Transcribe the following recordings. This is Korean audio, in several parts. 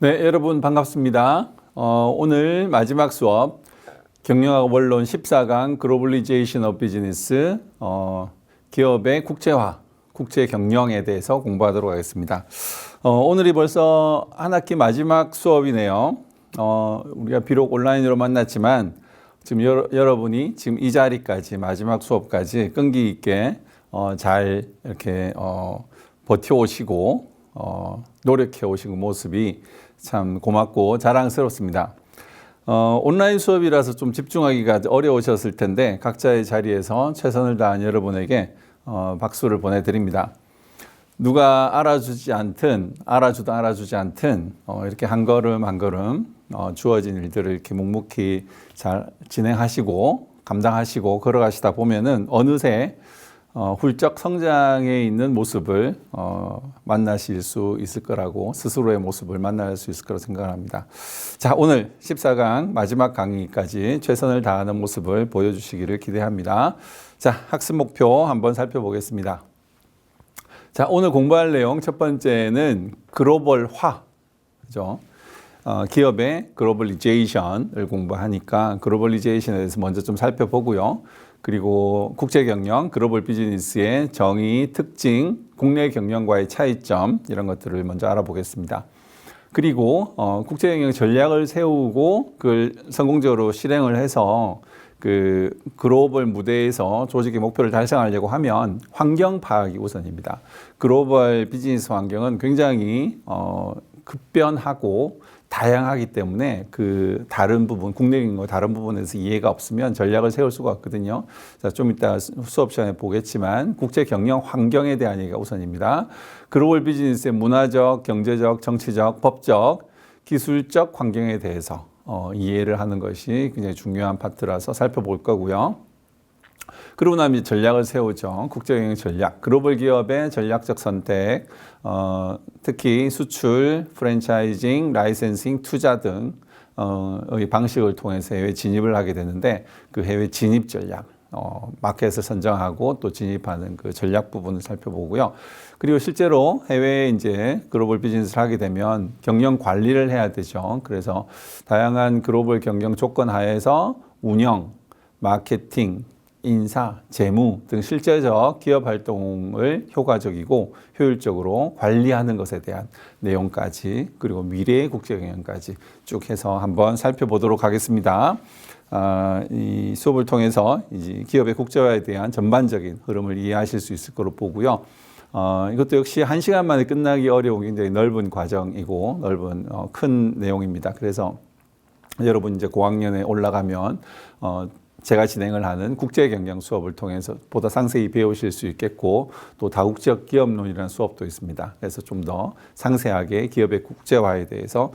네, 여러분 반갑습니다. 오늘 마지막 수업 경영학 원론 14강 글로벌리제이션 오브 비즈니스 기업의 국제화, 국제 경영에 대해서 공부하도록 하겠습니다. 오늘이 벌써 한 학기 마지막 수업이네요. 우리가 비록 온라인으로 만났지만 지금 여러분이 지금 이 자리까지 마지막 수업까지 끈기 있게 잘 이렇게 버텨오시고 노력해 오신 모습이 참 고맙고 자랑스럽습니다. 온라인 수업이라서 좀 집중하기가 어려우셨을 텐데 각자의 자리에서 최선을 다한 여러분에게 박수를 보내드립니다. 누가 알아주지 않든 알아주든 알아주지 않든 이렇게 한 걸음 한 걸음 주어진 일들을 이렇게 묵묵히 잘 진행하시고 감당하시고 걸어가시다 보면은 어느새 훌쩍 성장해 있는 모습을 만나실 수 있을 거라고, 스스로의 모습을 만날 수 있을 거라고 생각합니다. 자, 오늘 14강 마지막 강의까지 최선을 다하는 모습을 보여주시기를 기대합니다. 자, 학습 목표 한번 살펴보겠습니다. 자, 오늘 공부할 내용 첫 번째는 글로벌화, 그죠? 기업의 글로벌리제이션을 공부하니까 글로벌리제이션에 대해서 먼저 좀 살펴보고요. 그리고 국제경영, 글로벌 비즈니스의 정의, 특징, 국내 경영과의 차이점 이런 것들을 먼저 알아보겠습니다. 그리고 국제경영 전략을 세우고 그걸 성공적으로 실행을 해서 그 글로벌 무대에서 조직의 목표를 달성하려고 하면 환경 파악이 우선입니다. 글로벌 비즈니스 환경은 굉장히 급변하고 다양하기 때문에 그 다른 부분, 국내 경영 다른 부분에서 이해가 없으면 전략을 세울 수가 없거든요. 자, 좀 이따 수업 시간에 보겠지만 국제 경영 환경에 대한 얘기가 우선입니다. 글로벌 비즈니스의 문화적, 경제적, 정치적, 법적, 기술적 환경에 대해서 이해를 하는 것이 굉장히 중요한 파트라서 살펴볼 거고요. 그러고 나면 전략을 세우죠. 국제경영 전략, 글로벌 기업의 전략적 선택, 특히 수출, 프랜차이징, 라이센싱, 투자 등의 방식을 통해서 해외 진입을 하게 되는데 그 해외 진입 전략, 마켓을 선정하고 또 진입하는 그 전략 부분을 살펴보고요. 그리고 실제로 해외에 이제 글로벌 비즈니스를 하게 되면 경영 관리를 해야 되죠. 그래서 다양한 글로벌 경영 조건 하에서 운영, 마케팅, 인사, 재무 등 실제적 기업 활동을 효과적이고 효율적으로 관리하는 것에 대한 내용까지 그리고 미래의 국제 경영까지 쭉 해서 한번 살펴보도록 하겠습니다. 이 수업을 통해서 이제 기업의 국제화에 대한 전반적인 흐름을 이해하실 수 있을 거로 보고요. 이것도 역시 1시간 만에 끝나기 어려운 굉장히 넓은 과정이고 넓은 큰 내용입니다. 그래서 여러분 이제 고학년에 올라가면 제가 진행을 하는 국제경영 수업을 통해서 보다 상세히 배우실 수 있겠고 또 다국적 기업론이라는 수업도 있습니다. 그래서 좀 더 상세하게 기업의 국제화에 대해서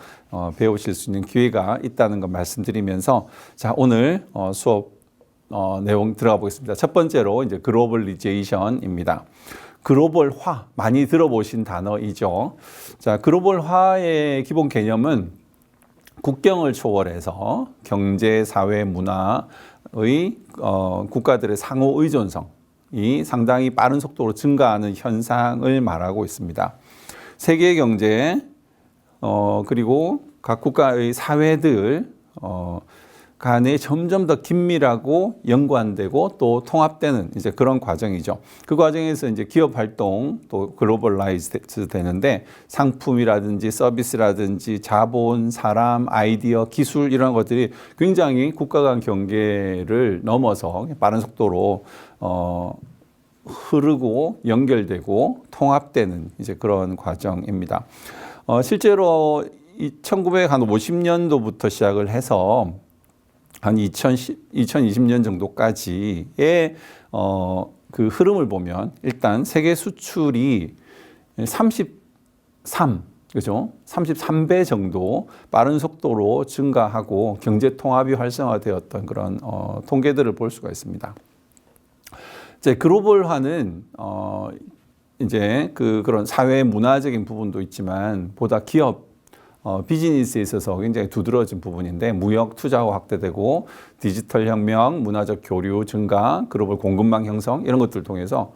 배우실 수 있는 기회가 있다는 것 말씀드리면서 자, 오늘 수업 내용 들어가 보겠습니다. 첫 번째로 이제 글로벌리제이션입니다. 글로벌화 많이 들어보신 단어이죠. 자, 글로벌화의 기본 개념은 국경을 초월해서 경제, 사회, 문화의 국가들의 상호 의존성이 상당히 빠른 속도로 증가하는 현상을 말하고 있습니다. 세계 경제 그리고 각 국가의 사회들 간에 점점 더 긴밀하고 연관되고 또 통합되는 이제 그런 과정이죠. 그 과정에서 이제 기업 활동 또 글로벌라이즈 되는데 상품이라든지 서비스라든지 자본, 사람, 아이디어, 기술 이런 것들이 굉장히 국가 간 경계를 넘어서 빠른 속도로 흐르고 연결되고 통합되는 이제 그런 과정입니다. 실제로 1950년도부터 시작을 해서 한 2020년 정도까지의 그 흐름을 보면 일단 세계 수출이 33, 그죠? 33배 정도 빠른 속도로 증가하고 경제 통합이 활성화되었던 그런 통계들을 볼 수가 있습니다. 이제 글로벌화는 이제 그런 사회 문화적인 부분도 있지만 보다 기업 비즈니스에 있어서 굉장히 두드러진 부분인데 무역 투자가 확대되고 디지털 혁명, 문화적 교류 증가, 글로벌 공급망 형성 이런 것들을 통해서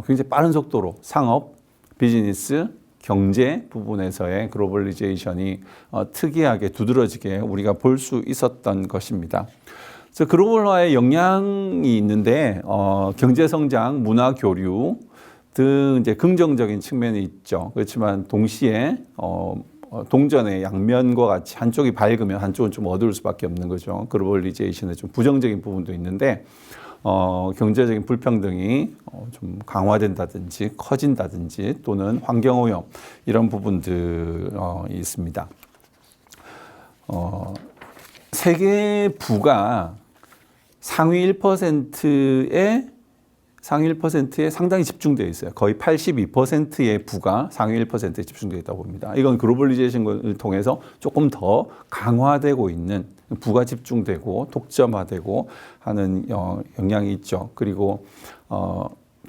굉장히 빠른 속도로 상업, 비즈니스, 경제 부분에서의 글로벌리제이션이 특이하게 두드러지게 우리가 볼 수 있었던 것입니다. 그래서 글로벌화의 영향이 있는데 경제 성장, 문화 교류 등 이제 긍정적인 측면이 있죠. 그렇지만 동시에 동전의 양면과 같이 한쪽이 밝으면 한쪽은 좀 어두울 수밖에 없는 거죠. 글로벌리제이션의 좀 부정적인 부분도 있는데 경제적인 불평등이 좀 강화된다든지 커진다든지 또는 환경오염 이런 부분들이 있습니다. 세계 부가 상위 1%에 상당히 집중되어 있어요. 거의 82%의 부가 상위 1%에 집중되어 있다고 봅니다. 이건 글로벌리제이션을 통해서 조금 더 강화되고 있는 부가 집중되고 독점화되고 하는 영향이 있죠. 그리고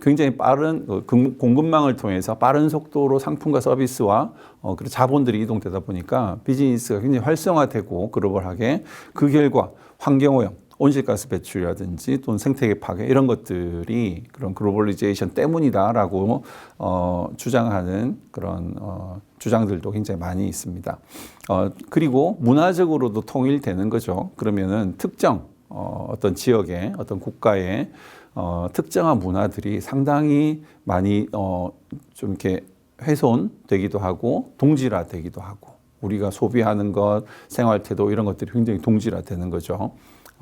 굉장히 빠른 공급망을 통해서 빠른 속도로 상품과 서비스와 그리고 자본들이 이동되다 보니까 비즈니스가 굉장히 활성화되고 글로벌하게 그 결과 환경오염, 온실가스 배출이라든지 또는 생태계 파괴 이런 것들이 그런 글로벌리제이션 때문이다라고 주장하는 그런 주장들도 굉장히 많이 있습니다. 그리고 문화적으로도 통일되는 거죠. 그러면은 특정 어떤 지역의 어떤 국가의 특정한 문화들이 상당히 많이 좀 이렇게 훼손되기도 하고 동질화되기도 하고 우리가 소비하는 것, 생활 태도 이런 것들이 굉장히 동질화되는 거죠.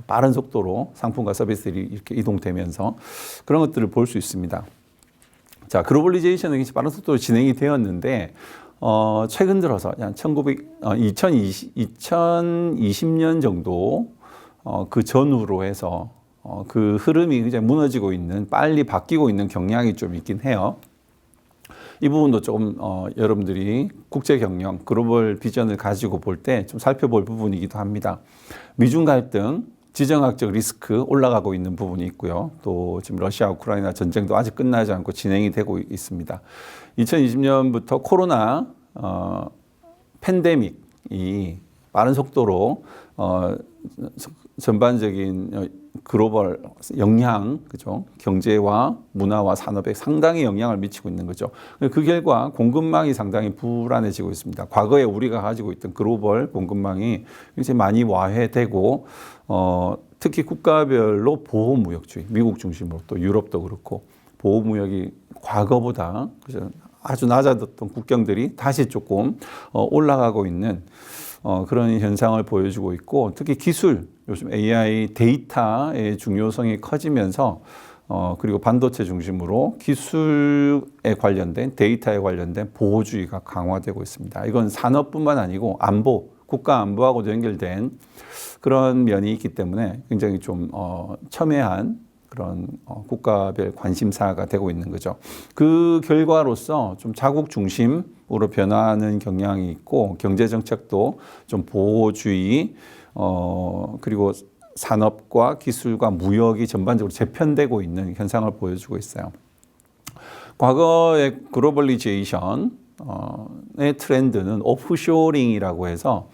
빠른 속도로 상품과 서비스들이 이렇게 이동되면서 그런 것들을 볼 수 있습니다. 자, 글로벌리제이션은 빠른 속도로 진행이 되었는데 최근 들어서 한 2020년 정도 그 전후로 해서 그 흐름이 굉장히 무너지고 있는 빨리 바뀌고 있는 경향이 좀 있긴 해요. 이 부분도 조금 여러분들이 국제 경영, 글로벌 비전을 가지고 볼 때 좀 살펴볼 부분이기도 합니다. 미중 갈등, 지정학적 리스크 올라가고 있는 부분이 있고요. 또 지금 러시아 우크라이나 전쟁도 아직 끝나지 않고 진행이 되고 있습니다. 2020년부터 코로나 팬데믹이 빠른 속도로 전반적인 글로벌 영향, 그죠? 경제와 문화와 산업에 상당히 영향을 미치고 있는 거죠. 그 결과 공급망이 상당히 불안해지고 있습니다. 과거에 우리가 가지고 있던 글로벌 공급망이 굉장히 많이 와해되고, 특히 국가별로 보호무역주의, 미국 중심으로 또 유럽도 그렇고, 보호무역이 과거보다 아주 낮아졌던 국경들이 다시 조금 올라가고 있는 그런 현상을 보여주고 있고, 특히 기술, 요즘 AI 데이터의 중요성이 커지면서 그리고 반도체 중심으로 기술에 관련된 데이터에 관련된 보호주의가 강화되고 있습니다. 이건 산업뿐만 아니고 안보, 국가 안보하고도 연결된 그런 면이 있기 때문에 굉장히 좀 첨예한 그런 국가별 관심사가 되고 있는 거죠. 그 결과로서 좀 자국 중심으로 변화하는 경향이 있고 경제 정책도 좀 보호주의 그리고 산업과 기술과 무역이 전반적으로 재편되고 있는 현상을 보여주고 있어요. 과거의 글로벌리제이션의 트렌드는 오프쇼링이라고 해서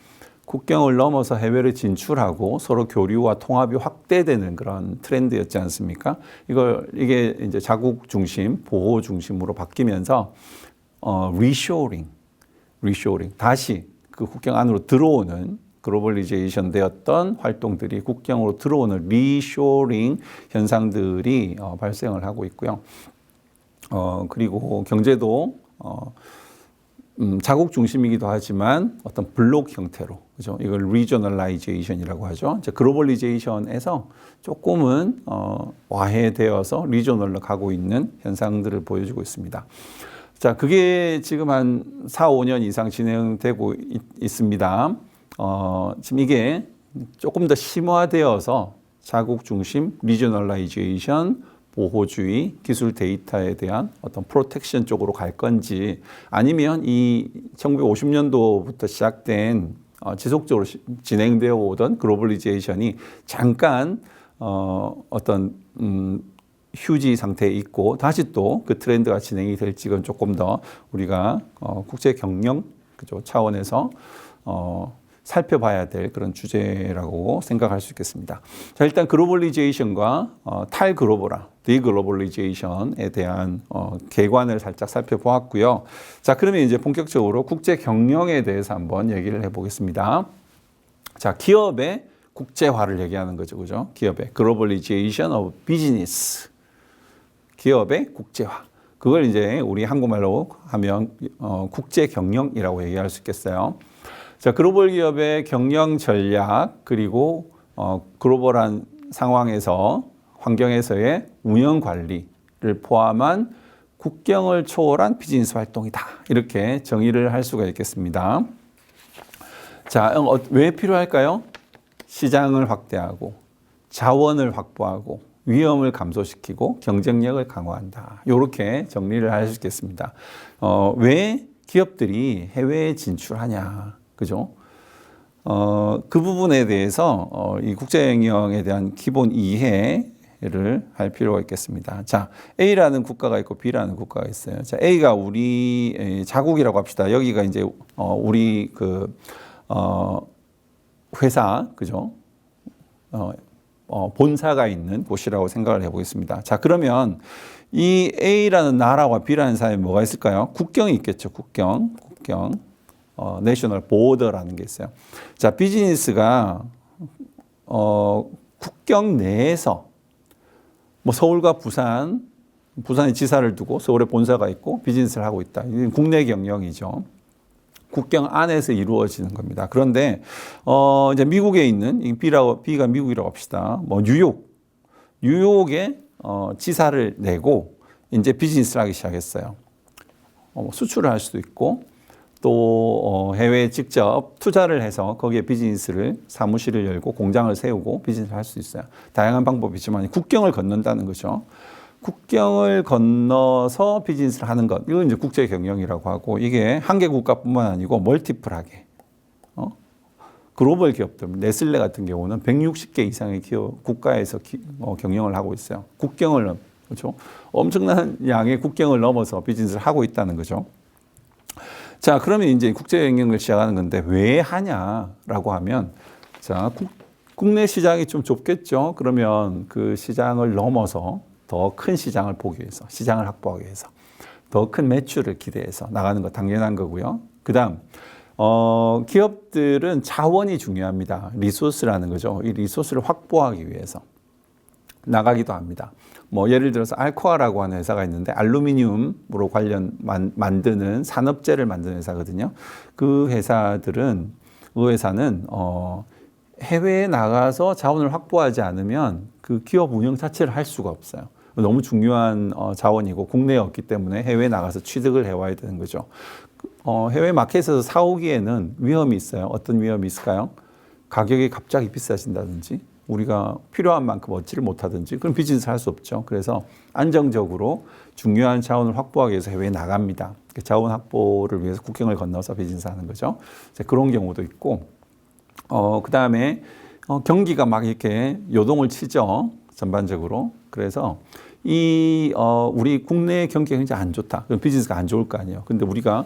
국경을 넘어서 해외를 진출하고 서로 교류와 통합이 확대되는 그런 트렌드였지 않습니까? 이게 이제 자국 중심, 보호 중심으로 바뀌면서 리쇼링, 다시 그 국경 안으로 들어오는 글로벌리제이션 되었던 활동들이 국경으로 들어오는 리쇼링 현상들이 발생을 하고 있고요. 그리고 경제도 자국 중심이기도 하지만 어떤 블록 형태로, 그죠? 이걸 리저널라이제이션이라고 하죠. 이제 글로벌리제이션에서 조금은 와해되어서 리저널로 가고 있는 현상들을 보여주고 있습니다. 자, 그게 지금 한 4, 5년 이상 진행되고 있습니다. 지금 이게 조금 더 심화되어서 자국 중심, 리저널라이제이션, 보호주의, 기술 데이터에 대한 어떤 프로텍션 쪽으로 갈 건지 아니면 이 1950년도부터 시작된 지속적으로 진행되어 오던 글로벌리제이션이 잠깐 어떤 휴지 상태에 있고 다시 또 그 트렌드가 진행이 될지는 조금 더 우리가 국제 경영 그죠 차원에서 살펴봐야 될 그런 주제라고 생각할 수 있겠습니다. 자, 일단 글로벌리제이션과 탈글로벌화 디글로벌리제이션에 대한 개관을 살짝 살펴보았고요. 자, 그러면 이제 본격적으로 국제 경영에 대해서 한번 얘기를 해보겠습니다. 자, 기업의 국제화를 얘기하는 거죠, 그죠? 기업의 글로벌리제이션 오브 비즈니스, 기업의 국제화. 그걸 이제 우리 한국말로 하면 국제 경영이라고 얘기할 수 있겠어요. 자, 글로벌 기업의 경영 전략 그리고 글로벌한 상황에서 환경에서의 운영 관리를 포함한 국경을 초월한 비즈니스 활동이다. 이렇게 정의를 할 수가 있겠습니다. 자, 왜 필요할까요? 시장을 확대하고 자원을 확보하고 위험을 감소시키고 경쟁력을 강화한다. 이렇게 정리를 할 수 있겠습니다. 왜 기업들이 해외에 진출하냐, 그죠? 그 부분에 대해서 이 국제경영에 대한 기본 이해를 할 필요가 있겠습니다. 자, A라는 국가가 있고 B라는 국가가 있어요. 자, A가 우리 자국이라고 합시다. 여기가 이제 우리 회사, 그죠? 본사가 있는 곳이라고 생각을 해보겠습니다. 자, 그러면 이 A라는 나라와 B라는 사이에 뭐가 있을까요? 국경이 있겠죠. 국경. 내셔널 보더라는 게 있어요. 자, 비즈니스가 국경 내에서 뭐 서울과 부산에 지사를 두고 서울에 본사가 있고 비즈니스를 하고 있다. 이게 국내 경영이죠. 국경 안에서 이루어지는 겁니다. 그런데 이제 미국에 있는 B가 미국이라고 합시다. 뭐 뉴욕에 지사를 내고 이제 비즈니스를 하기 시작했어요. 수출을 할 수도 있고 또 해외에 직접 투자를 해서 거기에 비즈니스를 사무실을 열고 공장을 세우고 비즈니스를 할 수 있어요. 다양한 방법이 있지만 국경을 건넌다는 거죠. 국경을 건너서 비즈니스를 하는 것, 이건 이제 국제 경영이라고 하고, 이게 한 개 국가뿐만 아니고 멀티플하게 글로벌 기업들, 네슬레 같은 경우는 160개 이상의 국가에서 경영을 하고 있어요. 국경을, 그렇죠? 엄청난 양의 국경을 넘어서 비즈니스를 하고 있다는 거죠. 자, 그러면 이제 국제 경영을 시작하는 건데 왜 하냐라고 하면, 자, 국내 시장이 좀 좁겠죠. 그러면 그 시장을 넘어서 더 큰 시장을 보기 위해서, 시장을 확보하기 위해서, 더 큰 매출을 기대해서 나가는 거 당연한 거고요. 그 다음, 기업들은 자원이 중요합니다. 리소스라는 거죠. 이 리소스를 확보하기 위해서 나가기도 합니다. 뭐 예를 들어서 알코아라고 하는 회사가 있는데 알루미늄으로 만드는 산업재를 만드는 회사거든요. 그 회사는 해외에 나가서 자원을 확보하지 않으면 그 기업 운영 자체를 할 수가 없어요. 너무 중요한 자원이고 국내에 없기 때문에 해외에 나가서 취득을 해와야 되는 거죠. 해외 마켓에서 사오기에는 위험이 있어요. 어떤 위험이 있을까요? 가격이 갑자기 비싸진다든지 우리가 필요한 만큼 얻지를 못하든지 그럼 비즈니스 할 수 없죠. 그래서 안정적으로 중요한 자원을 확보하기 위해서 해외에 나갑니다. 자원 확보를 위해서 국경을 건너서 비즈니스 하는 거죠. 그런 경우도 있고 그 다음에 경기가 막 이렇게 요동을 치죠. 전반적으로. 그래서 우리 국내 경기가 굉장히 안 좋다. 그럼 비즈니스가 안 좋을 거 아니에요. 근데 우리가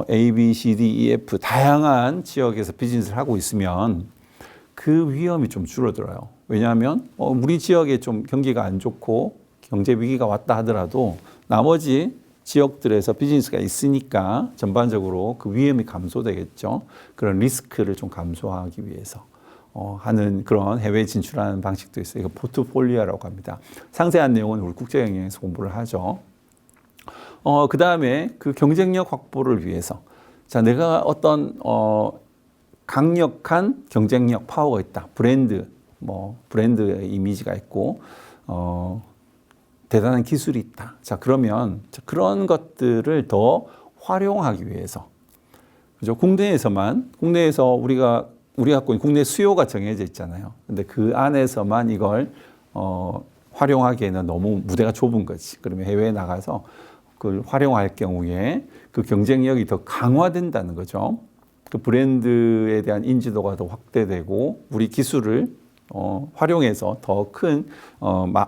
A, B, C, D, E, F 다양한 지역에서 비즈니스를 하고 있으면 그 위험이 좀 줄어들어요. 왜냐하면 우리 지역에 좀 경기가 안 좋고 경제 위기가 왔다 하더라도 나머지 지역들에서 비즈니스가 있으니까 전반적으로 그 위험이 감소되겠죠. 그런 리스크를 좀 감소하기 위해서 하는 그런 해외 진출하는 방식도 있어요. 이거 포트폴리오라고 합니다. 상세한 내용은 우리 국제경영에서 공부를 하죠. 그 다음에 그 경쟁력 확보를 위해서 자, 내가 어떤 강력한 경쟁력 파워가 있다. 브랜드의 이미지가 있고 대단한 기술이 있다. 자, 그러면 그런 것들을 더 활용하기 위해서 그죠? 국내에서 우리가 갖고 있는 국내 수요가 정해져 있잖아요. 근데 그 안에서만 이걸 활용하기에는 너무 무대가 좁은 거지. 그러면 해외에 나가서 그걸 활용할 경우에 그 경쟁력이 더 강화된다는 거죠. 그 브랜드에 대한 인지도가 더 확대되고 우리 기술을 활용해서 더 큰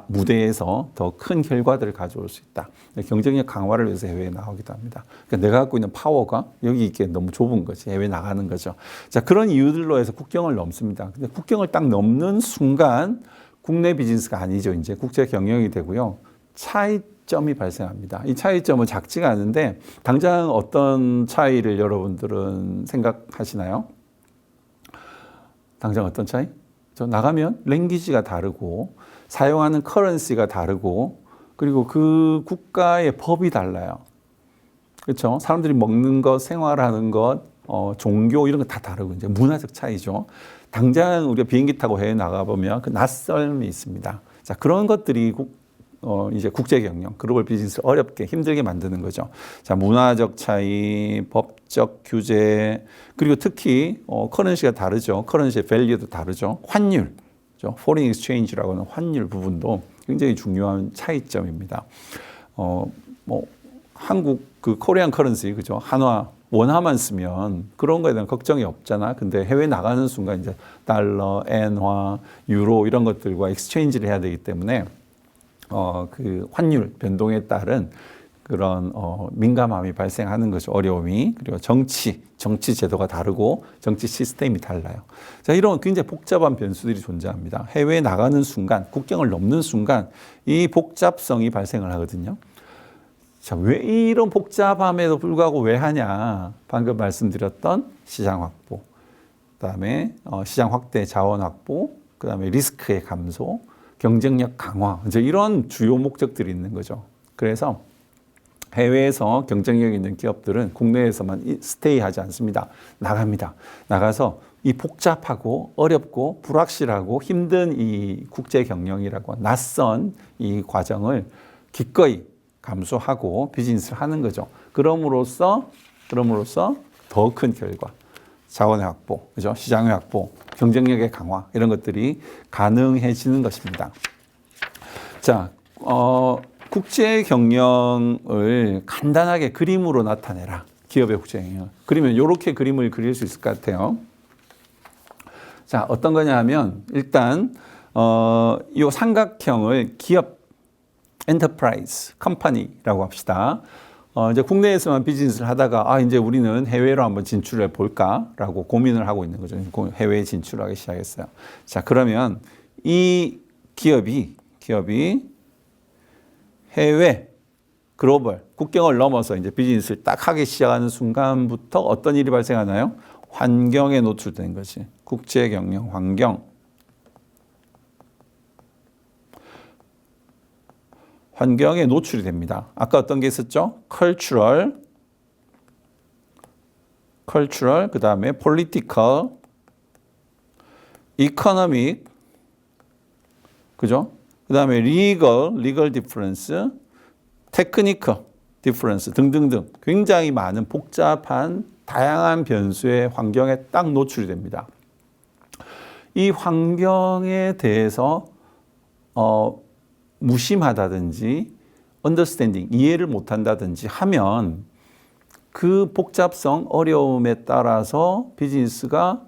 무대에서 더 큰 결과들을 가져올 수 있다. 경쟁력 강화를 위해서 해외에 나가기도 합니다. 그러니까 내가 갖고 있는 파워가 여기 있기에 너무 좁은 거지. 해외에 나가는 거죠. 자, 그런 이유들로 해서 국경을 넘습니다. 근데 국경을 딱 넘는 순간 국내 비즈니스가 아니죠. 이제 국제 경영이 되고요. 차이점이 발생합니다. 이 차이점은 작지가 않은데 당장 어떤 차이를 여러분들은 생각하시나요? 당장 어떤 차이? 저 나가면 랭귀지가 다르고 사용하는 커런시가 다르고 그리고 그 국가의 법이 달라요. 그렇죠? 사람들이 먹는 것, 생활하는 것, 종교 이런 거 다 다르고 이제 문화적 차이죠. 당장 우리가 비행기 타고 해외 나가 보면 그 낯설음이 있습니다. 자, 그런 것들이 이제 국제 경영, 글로벌 비즈니스를 어렵게 힘들게 만드는 거죠. 자, 문화적 차이, 법적 규제, 그리고 특히 커런시가 다르죠. 커런시의 밸류도 다르죠. 환율, foreign exchange라고 하는 환율 부분도 굉장히 중요한 차이점입니다. 뭐 한국 그 코리안 커런시, 그죠? 한화, 원화만 쓰면 그런 거에 대한 걱정이 없잖아. 근데 해외 나가는 순간 이제 달러, 엔화, 유로 이런 것들과 엑스체인지를 해야 되기 때문에 그 환율 변동에 따른 그런 민감함이 발생하는 거죠. 어려움이. 그리고 정치 제도가 다르고 정치 시스템이 달라요. 자, 이런 굉장히 복잡한 변수들이 존재합니다. 해외에 나가는 순간, 국경을 넘는 순간 이 복잡성이 발생을 하거든요. 자, 왜 이런 복잡함에도 불구하고 왜 하냐? 방금 말씀드렸던 시장 확보, 그다음에 시장 확대, 자원 확보, 그다음에 리스크의 감소, 경쟁력 강화, 이제 이런 주요 목적들이 있는 거죠. 그래서 해외에서 경쟁력 있는 기업들은 국내에서만 스테이하지 않습니다. 나갑니다. 나가서 이 복잡하고 어렵고 불확실하고 힘든 이 국제 경영이라고 낯선 이 과정을 기꺼이 감수하고 비즈니스를 하는 거죠. 그럼으로써 더 큰 결과, 자원의 확보, 그죠? 시장의 확보, 경쟁력의 강화 이런 것들이 가능해지는 것입니다. 자, 국제 경영을 간단하게 그림으로 나타내라. 기업의 국제 경영. 그러면 이렇게 그림을 그릴 수 있을 것 같아요. 자, 어떤 거냐 하면 일단 이 삼각형을 기업 엔터프라이즈, 컴퍼니라고 합시다. 이제 국내에서만 비즈니스를 하다가 이제 우리는 해외로 한번 진출해 볼까라고 고민을 하고 있는 거죠. 해외에 진출하기 시작했어요. 자, 그러면 이 기업이 해외 글로벌 국경을 넘어서 이제 비즈니스를 딱 하기 시작하는 순간부터 어떤 일이 발생하나요? 환경에 노출되는 것이 국제 경영 환경에 노출이 됩니다. 아까 어떤 게 있었죠? cultural, 그 다음에 political, economic, 그죠? 그 다음에 legal difference, technical difference 등등등 굉장히 많은 복잡한 다양한 변수의 환경에 딱 노출이 됩니다. 이 환경에 대해서 무심하다든지 understanding, 이해를 못한다든지 하면 그 복잡성, 어려움에 따라서 비즈니스가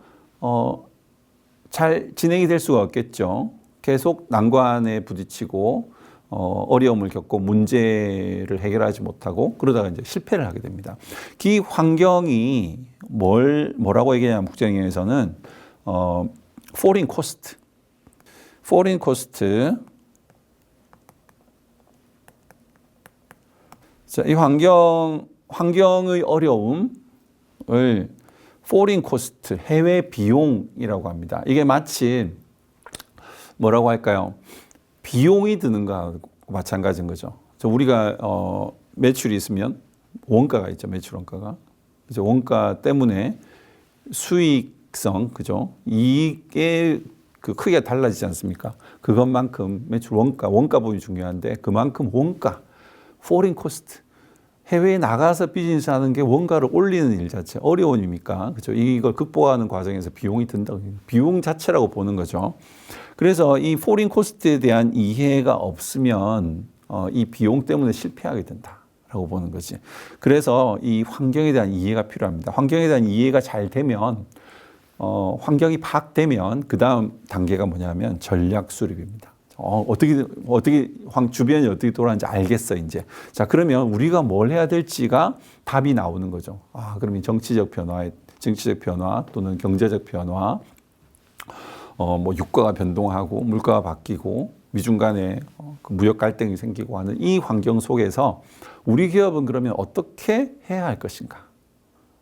잘 진행이 될 수가 없겠죠. 계속 난관에 부딪히고 어려움을 겪고 문제를 해결하지 못하고 그러다가 이제 실패를 하게 됩니다. 그 환경이 뭐라고 얘기하냐면 국제경영에서는 foreign cost. 자, 이 환경의 어려움을 foreign cost, 해외 비용이라고 합니다. 이게 마치 뭐라고 할까요? 비용이 드는 거하고 마찬가지인 거죠. 우리가 매출이 있으면 원가가 있죠. 매출 원가가. 그죠? 원가 때문에 수익성, 그죠? 이익의 그 크기가 달라지지 않습니까? 그것만큼 매출 원가 부분이 중요한데 그만큼 원가, foreign cost, 해외에 나가서 비즈니스 하는 게 원가를 올리는 일 자체 어려운 일입니까? 그렇죠? 이걸 극복하는 과정에서 비용이 든다. 비용 자체라고 보는 거죠. 그래서 이 foreign cost에 대한 이해가 없으면 이 비용 때문에 실패하게 된다라고 보는 거지. 그래서 이 환경에 대한 이해가 필요합니다. 환경에 대한 이해가 잘 되면 환경이 파악되면 그 다음 단계가 뭐냐면 전략 수립입니다. 어떻게 주변이 어떻게 돌아가는지 알겠어 이제. 자, 그러면 우리가 뭘 해야 될지가 답이 나오는 거죠. 그러면 정치적 변화 또는 경제적 변화, 뭐 유가가 변동하고 물가가 바뀌고 미중 간에 그 무역 갈등이 생기고 하는 이 환경 속에서 우리 기업은 그러면 어떻게 해야 할 것인가?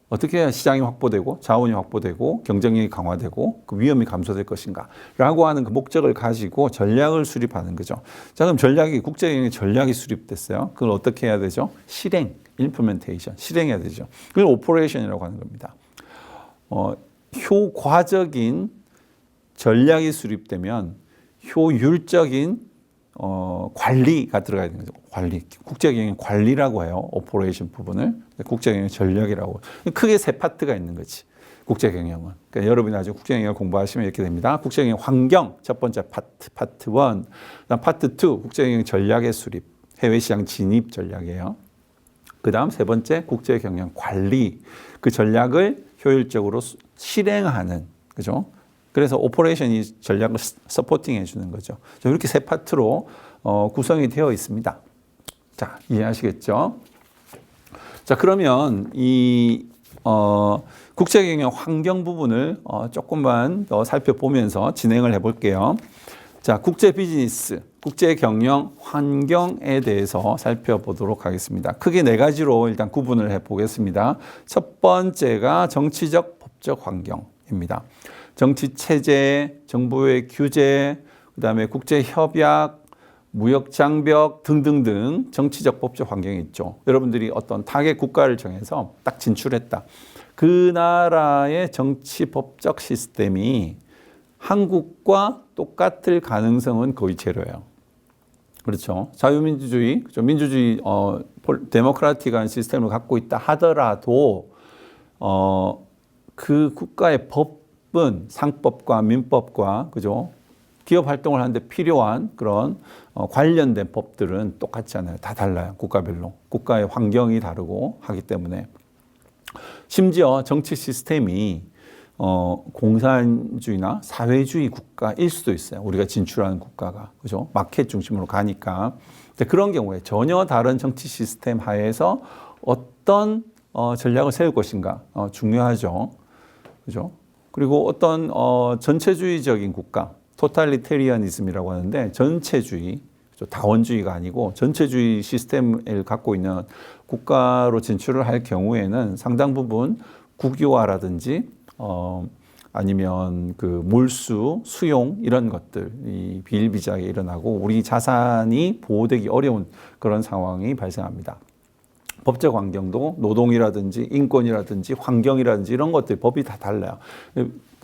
어떻게 해야 시장이 확보되고 자원이 확보되고 경쟁력이 강화되고 그 위험이 감소될 것인가? 라고 하는 그 목적을 가지고 전략을 수립하는 거죠. 자, 그럼 국제경영의 전략이 수립됐어요. 그걸 어떻게 해야 되죠? 실행, implementation, 실행해야 되죠. 그걸 operation이라고 하는 겁니다. 효과적인 전략이 수립되면 효율적인 관리가 들어가야 되는 거죠. 관리, 국제경영 관리라고 해요. 오퍼레이션 부분을 국제경영 전략이라고. 크게 세 파트가 있는 거지. 국제경영은. 그러니까 여러분이 나중에 국제경영을 공부하시면 이렇게 됩니다. 국제경영 환경 첫 번째 파트 1, 그다음 파트 2 국제경영 전략의 수립, 해외시장 진입 전략이에요. 그다음 세 번째 국제경영 관리, 그 전략을 효율적으로 실행하는, 그죠? 그래서 오퍼레이션이 전략을 서포팅해 주는 거죠. 이렇게 세 파트로 구성이 되어 있습니다. 자, 이해하시겠죠? 자, 그러면 이 국제경영 환경 부분을 조금만 더 살펴보면서 진행을 해볼게요. 자, 국제 비즈니스, 국제 경영 환경에 대해서 살펴보도록 하겠습니다. 크게 네 가지로 일단 구분을 해보겠습니다. 첫 번째가 정치적, 법적 환경입니다. 정치 체제, 정부의 규제, 그다음에 국제 협약, 무역 장벽 등등등 정치적, 법적 환경이 있죠. 여러분들이 어떤 타겟 국가를 정해서 딱 진출했다. 그 나라의 정치, 법적 시스템이 한국과 똑같을 가능성은 거의 제로예요. 그렇죠. 자유민주주의, 민주주의, 데모크라틱한 시스템을 갖고 있다 하더라도 그 국가의 법은 상법과 민법과, 그죠? 기업 활동을 하는데 필요한 그런 관련된 법들은 똑같지 않아요. 다 달라요. 국가별로. 국가의 환경이 다르고 하기 때문에. 심지어 정치 시스템이 공산주의나 사회주의 국가일 수도 있어요. 우리가 진출하는 국가가. 그죠? 마켓 중심으로 가니까. 근데 그런 경우에 전혀 다른 정치 시스템 하에서 어떤 전략을 세울 것인가 중요하죠. 그죠? 그리고 어떤 전체주의적인 국가, 토탈리테리아니즘이라고 하는데 전체주의, 다원주의가 아니고 전체주의 시스템을 갖고 있는 국가로 진출을 할 경우에는 상당 부분 국유화라든지 아니면 그 몰수, 수용 이런 것들이 비일비재하게 일어나고 우리 자산이 보호되기 어려운 그런 상황이 발생합니다. 법적 환경도 노동이라든지 인권이라든지 환경이라든지 이런 것들 법이 다 달라요.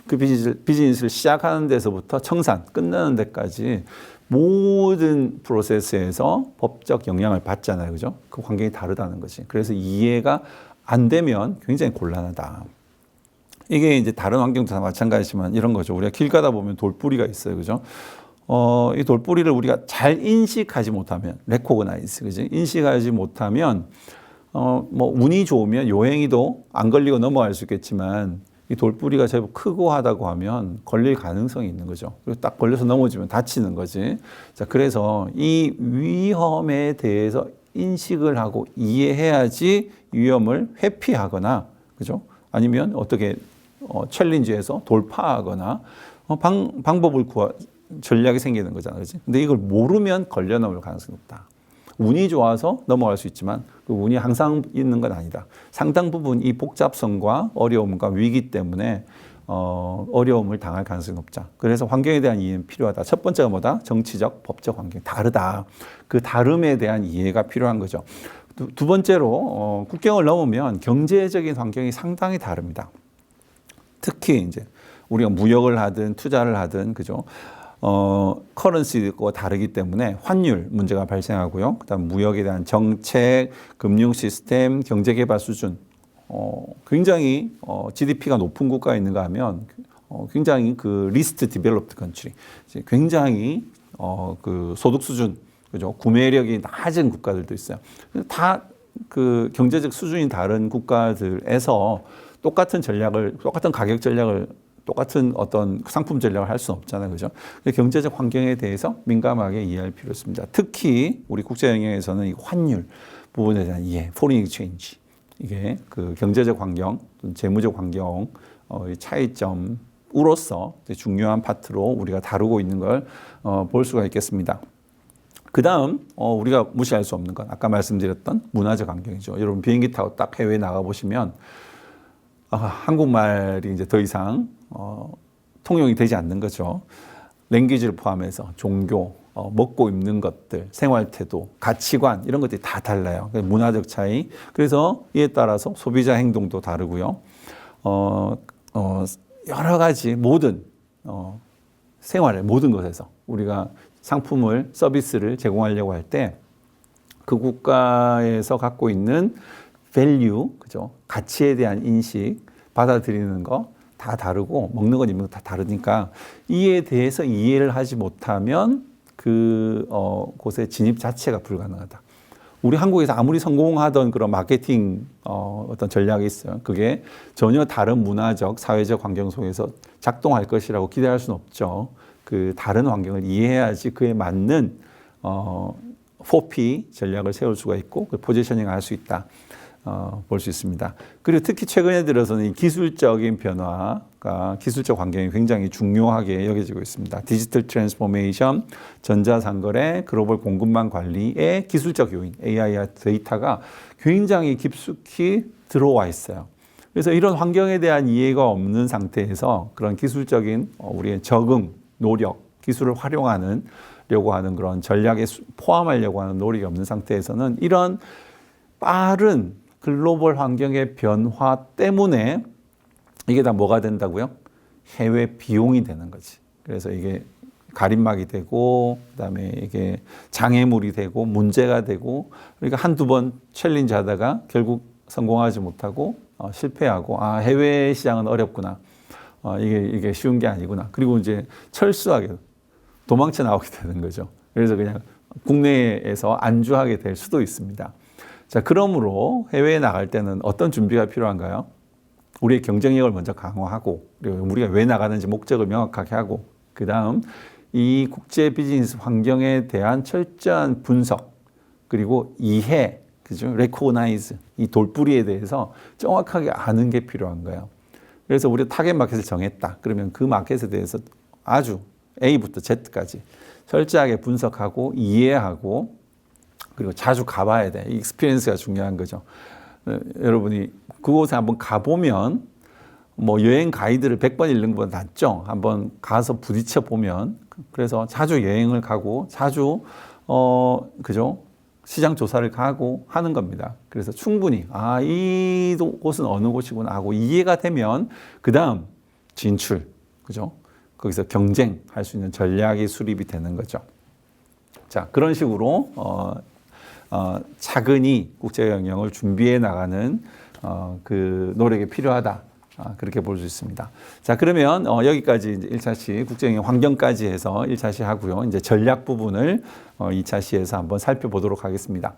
그 비즈니스를 시작하는 데서부터 청산, 끝나는 데까지 모든 프로세스에서 법적 영향을 받잖아요. 그죠? 그 환경이 다르다는 거지. 그래서 이해가 안 되면 굉장히 곤란하다. 이게 이제 다른 환경도 다 마찬가지지만 이런 거죠. 우리가 길 가다 보면 돌뿌리가 있어요. 그죠? 이 돌뿌리를 우리가 잘 인식하지 못하면, 레코그나이즈, 그지? 인식하지 못하면, 뭐, 운이 좋으면 요행이도 안 걸리고 넘어갈 수 있겠지만, 이 돌뿌리가 제법 크고 하다고 하면 걸릴 가능성이 있는 거죠. 그리고 딱 걸려서 넘어지면 다치는 거지. 자, 그래서 이 위험에 대해서 인식을 하고 이해해야지 위험을 회피하거나, 그죠? 아니면 어떻게 챌린지에서 돌파하거나 방법을 전략이 생기는 거잖아요. 그렇지? 근데 이걸 모르면 걸려 넘을 가능성이 높다. 운이 좋아서 넘어갈 수 있지만 그 운이 항상 있는 건 아니다. 상당 부분 이 복잡성과 어려움과 위기 때문에 어려움을 당할 가능성이 높다. 그래서 환경에 대한 이해는 필요하다. 첫 번째가 뭐다? 정치적, 법적 환경이 다르다. 그 다름에 대한 이해가 필요한 거죠. 두 번째로 국경을 넘으면 경제적인 환경이 상당히 다릅니다. 특히 이제 우리가 무역을 하든 투자를 하든, 그죠? 커런시와 다르기 때문에 환율 문제가 발생하고요. 그다음 무역에 대한 정책, 금융 시스템, 경제 개발 수준, 굉장히 GDP가 높은 국가에 있는가 하면 굉장히 그 리스트 디벨롭드 컨트리, 굉장히 그 소득 수준, 그죠? 구매력이 낮은 국가들도 있어요. 다 그 경제적 수준이 다른 국가들에서 똑같은 전략을, 똑같은 가격 전략을, 똑같은 어떤 상품 전략을 할 수는 없잖아요. 그죠? 경제적 환경에 대해서 민감하게 이해할 필요가 있습니다. 특히 우리 국제 영역에서는 이 환율 부분에 대한 이해, foreign exchange. 이게 그 경제적 환경, 재무적 환경, 차이점, 우로서 중요한 파트로 우리가 다루고 있는 걸 볼 수가 있겠습니다. 그 다음 우리가 무시할 수 없는 건 아까 말씀드렸던 문화적 환경이죠. 여러분 비행기 타고 딱 해외에 나가 보시면 한국말이 이제 더 이상 통용이 되지 않는 거죠. 랭귀지를 포함해서 종교, 먹고 입는 것들, 생활 태도, 가치관 이런 것들이 다 달라요. 문화적 차이. 그래서 이에 따라서 소비자 행동도 다르고요. 여러 가지 모든 생활의 모든 것에서 우리가 상품을 서비스를 제공하려고 할 때 그 국가에서 갖고 있는 밸류, 그죠? 가치에 대한 인식, 받아들이는 거 다 다르고 먹는 것 입는 것 다 다르니까 이에 대해서 이해를 하지 못하면 그 곳의 진입 자체가 불가능하다. 우리 한국에서 아무리 성공하던 그런 마케팅 어떤 전략이 있어요. 그게 전혀 다른 문화적, 사회적 환경 속에서 작동할 것이라고 기대할 수는 없죠. 그 다른 환경을 이해해야지 그에 맞는 4P 전략을 세울 수가 있고 그 포지셔닝을 할 수 있다. 볼 수 있습니다. 그리고 특히 최근에 들어서는 이 기술적인 변화가 기술적 환경이 굉장히 중요하게 여겨지고 있습니다. 디지털 트랜스포메이션, 전자상거래, 글로벌 공급망 관리의 기술적 요인, AI와 데이터가 굉장히 깊숙이 들어와 있어요. 그래서 이런 환경에 대한 이해가 없는 상태에서 그런 기술적인 우리의 적응, 노력, 기술을 활용하려고 하는 그런 전략에 포함하려고 하는 노력이 없는 상태에서는 이런 빠른 글로벌 환경의 변화 때문에 이게 다 뭐가 된다고요? 해외 비용이 되는 거지. 그래서 이게 가림막이 되고 그다음에 이게 장애물이 되고 문제가 되고 그러니까 한두 번 챌린지 하다가 결국 성공하지 못하고 실패하고 해외 시장은 어렵구나. 이게 쉬운 게 아니구나. 그리고 이제 철수하게 도망쳐 나오게 되는 거죠. 그래서 그냥 국내에서 안주하게 될 수도 있습니다. 자, 그러므로 해외에 나갈 때는 어떤 준비가 필요한가요? 우리의 경쟁력을 먼저 강화하고, 그리고 우리가 왜 나가는지 목적을 명확하게 하고, 그 다음 이 국제 비즈니스 환경에 대한 철저한 분석, 그리고 이해, 그죠? recognize, 이 돌뿌리에 대해서 정확하게 아는 게 필요한 거예요. 그래서 우리가 타겟 마켓을 정했다. 그러면 그 마켓에 대해서 아주 A부터 Z까지 철저하게 분석하고 이해하고 그리고 자주 가봐야 돼. 이 익스피리언스가 중요한 거죠. 여러분이 그곳에 한번 가보면 뭐 여행 가이드를 100번 읽는 것보다 낫죠. 한번 가서 부딪혀 보면 그래서 자주 여행을 가고 자주 그죠? 시장 조사를 가고 하는 겁니다. 그래서 충분히 이 곳은 어느 곳이구나 하고 이해가 되면 그 다음 진출, 그죠? 거기서 경쟁할 수 있는 전략이 수립이 되는 거죠. 자, 그런 식으로 차근히 국제 경영을 준비해 나가는 그 노력이 필요하다. 그렇게 볼 수 있습니다. 자, 그러면 여기까지 이제 1차시 국제경영 환경까지 해서 1차시 하고요. 이제 전략 부분을 2차시에서 한번 살펴보도록 하겠습니다.